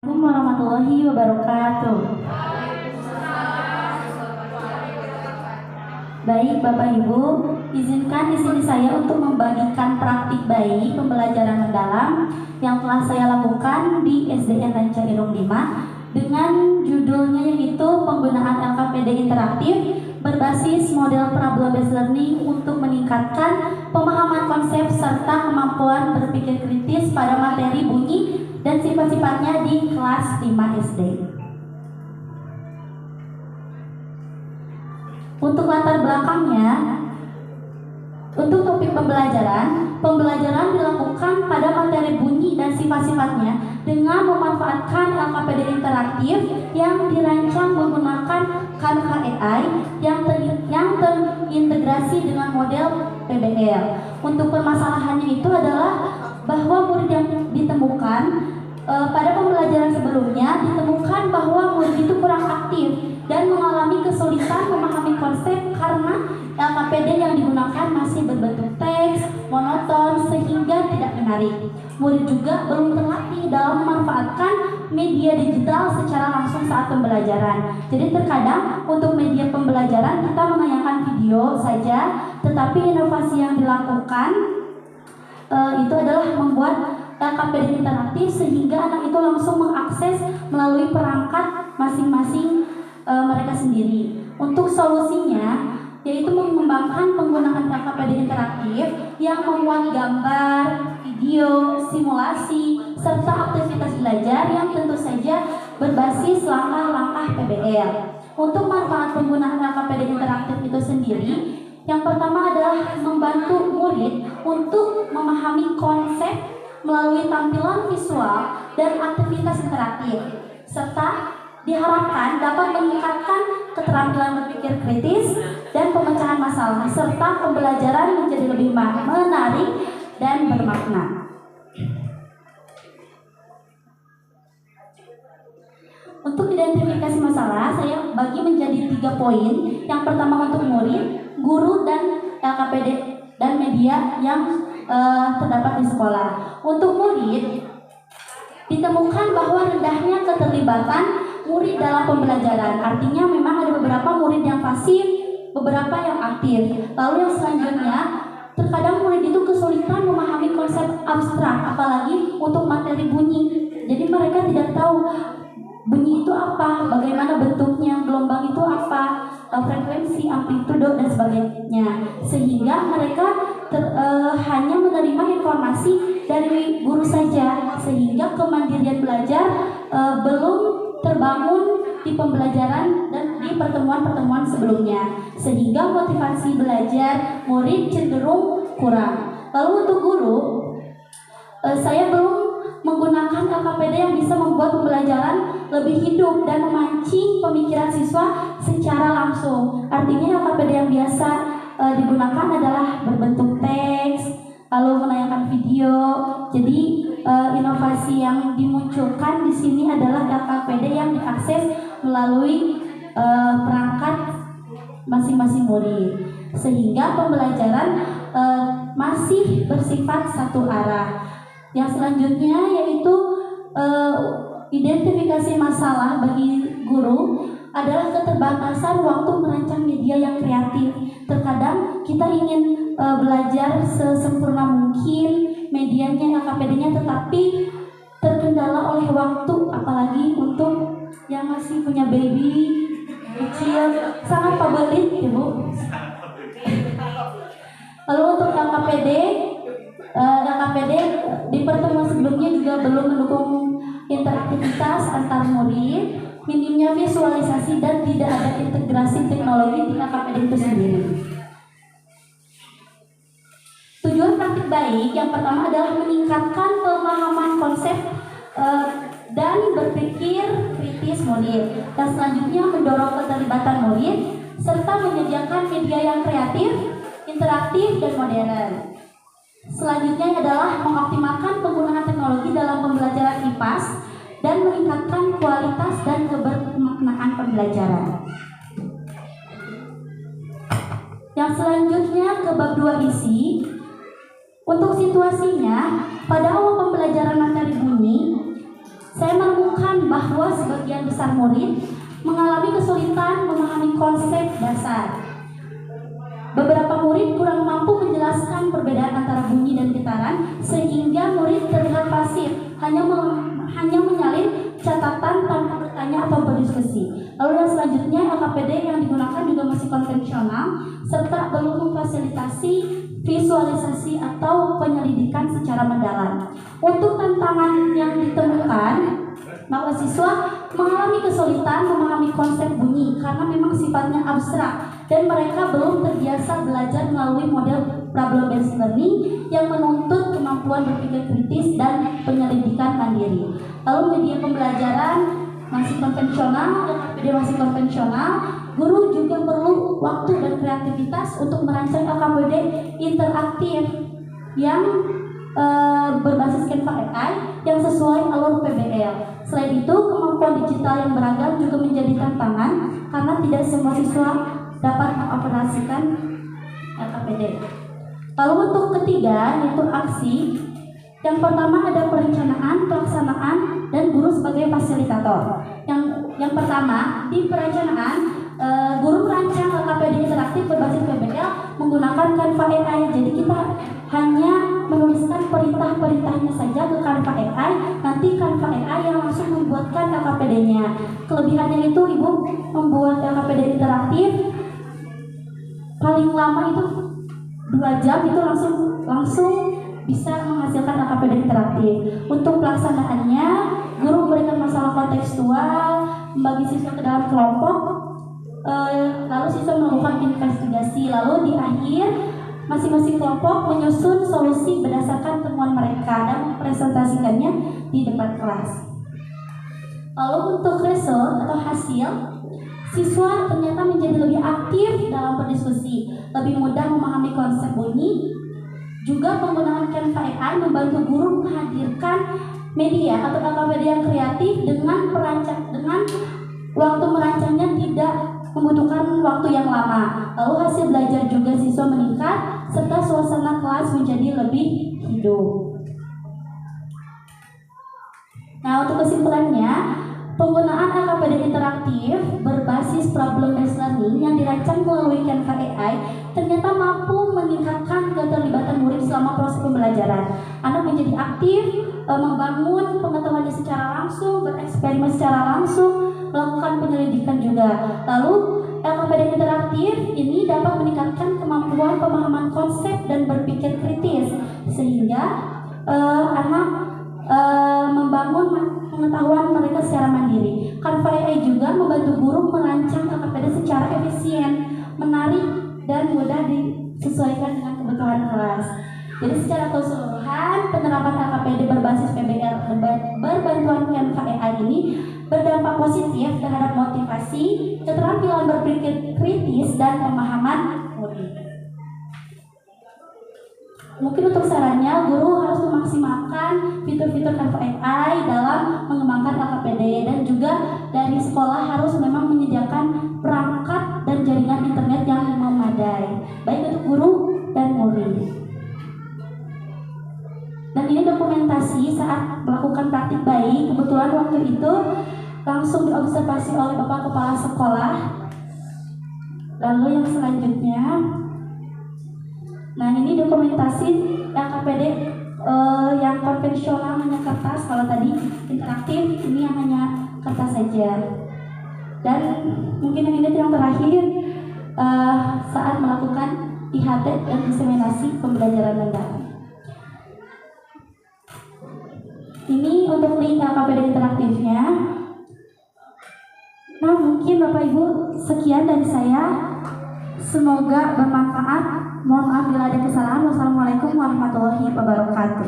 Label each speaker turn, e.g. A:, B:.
A: Assalamualaikum warahmatullahi wabarakatuh. Baik Bapak Ibu, izinkan di sini saya untuk membagikan praktik bayi pembelajaran mendalam yang telah saya lakukan di SDN Ranca Irung 5 dengan judulnya yaitu penggunaan LKPD interaktif berbasis model problem based learning untuk meningkatkan pemahaman konsep serta kemampuan berpikir kritis pada materi bunyi dan sifat-sifatnya di kelas 5 SD. Untuk latar belakangnya, untuk topik pembelajaran dilakukan pada materi bunyi dan sifat-sifatnya dengan memanfaatkan LKPD interaktif yang dirancang menggunakan Canva AI yang terintegrasi dengan model PBL. Untuk permasalahannya itu adalah bahwa murid yang ditemukan pada pembelajaran sebelumnya ditemukan bahwa murid itu kurang aktif dan mengalami kesulitan memahami konsep karena LKPD yang digunakan masih berbentuk teks, monoton sehingga tidak menarik. Murid juga belum terlatih dalam memanfaatkan media digital secara langsung saat pembelajaran. Jadi terkadang untuk media pembelajaran kita menayangkan video saja, tetapi inovasi yang dilakukan itu adalah membuat LKPD interaktif sehingga anak itu langsung mengakses melalui perangkat masing-masing mereka sendiri. Untuk solusinya yaitu mengembangkan penggunaan LKPD interaktif yang memuat gambar, video, simulasi, serta aktivitas belajar yang tentu saja berbasis langkah-langkah PBL. Untuk manfaat penggunaan LKPD interaktif itu sendiri, yang pertama adalah membantu murid untuk memahami konsep melalui tampilan visual dan aktivitas interaktif, serta diharapkan dapat meningkatkan keterampilan berpikir kritis dan pemecahan masalah, serta pembelajaran menjadi lebih menarik dan bermakna. Untuk identifikasi masalah, saya bagi menjadi 3 poin. Yang pertama untuk murid, guru, dan LKPD dan media yang terdapat di sekolah. Untuk murid, ditemukan bahwa rendahnya keterlibatan murid dalam pembelajaran. Artinya memang ada beberapa murid yang pasif, beberapa yang aktif. Lalu yang selanjutnya, terkadang murid itu kesulitan memahami konsep abstrak, apalagi untuk materi bunyi. Jadi mereka tidak tahu bunyi itu apa, bagaimana bentuknya, gelombang itu apa, frekuensi, amplitudo, dan sebagainya. Sehingga mereka hanya menerima informasi dari guru saja, sehingga kemandirian belajar belum terbangun di pembelajaran dan di pertemuan-pertemuan sebelumnya, sehingga motivasi belajar murid cenderung kurang. Lalu untuk guru, saya belum menggunakan LKPD yang bisa membuat pembelajaran lebih hidup dan memancing pemikiran siswa secara langsung. Artinya LKPD yang biasa digunakan adalah berbentuk teks, lalu menayangkan video. Jadi inovasi yang dimunculkan di sini adalah LKPD yang diakses melalui perangkat masing-masing murid, sehingga pembelajaran masih bersifat satu arah. Yang selanjutnya yaitu identifikasi masalah bagi guru adalah keterbatasan waktu merancang media yang kreatif. Terkadang kita ingin belajar sesempurna mungkin medianya, LKPD-nya, tetapi terkendala oleh waktu, apalagi untuk yang masih punya baby kecil, sangat pabelit, Ibu. Lalu untuk LKPD di pertemuan sebelumnya juga belum mendukung interaktivitas antar murid, minimnya visualisasi, dan tidak ada integrasi teknologi di LKPD itu sendiri. Tujuan praktik baik yang pertama adalah meningkatkan pemahaman konsep dan berpikir kritis murid. Dan selanjutnya mendorong keterlibatan murid serta menyediakan media yang kreatif, interaktif, dan modern. Selanjutnya adalah mengoptimalkan penggunaan teknologi dalam pembelajaran IPAS dan meningkatkan kualitas dan kebermaknaan pembelajaran. Yang selanjutnya ke bab 2 isi. Untuk situasinya, pada awal pembelajaran materi bunyi, saya menemukan bahwa sebagian besar murid mengalami kesulitan memahami konsep dasar. Beberapa murid kurang mampu menjelaskan perbedaan antara bunyi dan getaran sehingga murid terlihat pasif, hanya menyalin catatan tanpa bertanya atau berdiskusi. Lalu yang selanjutnya, LKPD yang digunakan juga masih konvensional serta belum memfasilitasi visualisasi atau penyelidikan secara mendalam. Untuk tantangan yang ditemukan, bahwa siswa mengalami kesulitan memahami konsep bunyi karena memang sifatnya abstrak dan mereka belum terbiasa belajar melalui model problem based learning yang menuntut kemampuan berpikir kritis dan penyelidikan mandiri. Lalu media pembelajaran masih konvensional, LKPD masih konvensional, guru juga perlu waktu dan kreativitas untuk merancang LKPD interaktif yang berbasis Canva AI yang sesuai alur PBL. Selain itu, kemampuan digital yang beragam juga menjadi tantangan karena tidak semua siswa dapat mengoperasikan LKPD. Lalu untuk ketiga, yaitu aksi. Yang pertama ada perencanaan, pelaksanaan, dan guru sebagai fasilitator. Yang pertama, di perencanaan, guru merancang LKPD interaktif berbasis PBL menggunakan Canva AI. Jadi kita hanya menuliskan perintah-perintahnya saja ke Canva AI, nanti Canva AI yang langsung membuatkan LKPD-nya. Kelebihannya itu Ibu membuat LKPD interaktif paling lama itu 2 jam, itu langsung bisa menghasilkan LKPD interaktif. Untuk pelaksanaannya, guru memberikan masalah kontekstual, membagi siswa ke dalam kelompok, lalu siswa melakukan investigasi, lalu di akhir masing-masing kelompok menyusun solusi berdasarkan temuan mereka dan mempresentasikannya di depan kelas. Lalu untuk result atau hasil, siswa ternyata menjadi lebih aktif dalam berdiskusi, lebih mudah memahami konsep bunyi. Juga penggunaan Canva AI membantu guru menghadirkan media atau LKPD yang kreatif dengan waktu merancangnya tidak membutuhkan waktu yang lama. Lalu hasil belajar juga siswa meningkat serta suasana kelas menjadi lebih hidup. Nah, untuk kesimpulannya, penggunaan LKPD interaktif berbasis problem based learning yang dirancang melalui Canva AI ternyata mampu meningkatkan keterlibatan murid selama proses pembelajaran. Anak menjadi aktif, membangun pengetahuannya secara langsung, bereksperimen secara langsung, melakukan penyelidikan juga. Lalu LKPD interaktif ini dapat meningkatkan kemampuan pemahaman konsep dan berpikir kritis sehingga anak membangun pengetahuan mereka secara mandiri. Canva AI juga membantu guru merancang LKPD secara efisien, menarik, dan mudah disesuaikan dengan kebutuhan kelas. Jadi secara keseluruhan, penerapan LKPD berbasis PBL berbantuan Canva AI ini berdampak positif terhadap motivasi, keterampilan berpikir kritis, dan pemahaman murid. Mungkin untuk sarannya, guru harus memaksimalkan fitur-fitur Canva AI dalam mengembangkan LKPD, dan juga dari sekolah harus memang menyediakan perangkat dan jaringan internet yang memadai, baik untuk guru dan murid. Dan ini dokumentasi saat melakukan praktik bayi, kebetulan waktu itu langsung diobservasi oleh Bapak Kepala Sekolah. Lalu yang selanjutnya, nah ini dokumentasi LKPD yang konvensional hanya kertas, kalau tadi interaktif ini yang hanya kertas saja. Dan mungkin yang ini yang terakhir saat melakukan IHT dan diseminasi pembelajaran mendalam. Ini untuk link LKPD interaktifnya. Nah, mungkin Bapak Ibu sekian dari saya. Semoga bermanfaat. Mohon maaf bila ada kesalahan. Wassalamualaikum warahmatullahi wabarakatuh.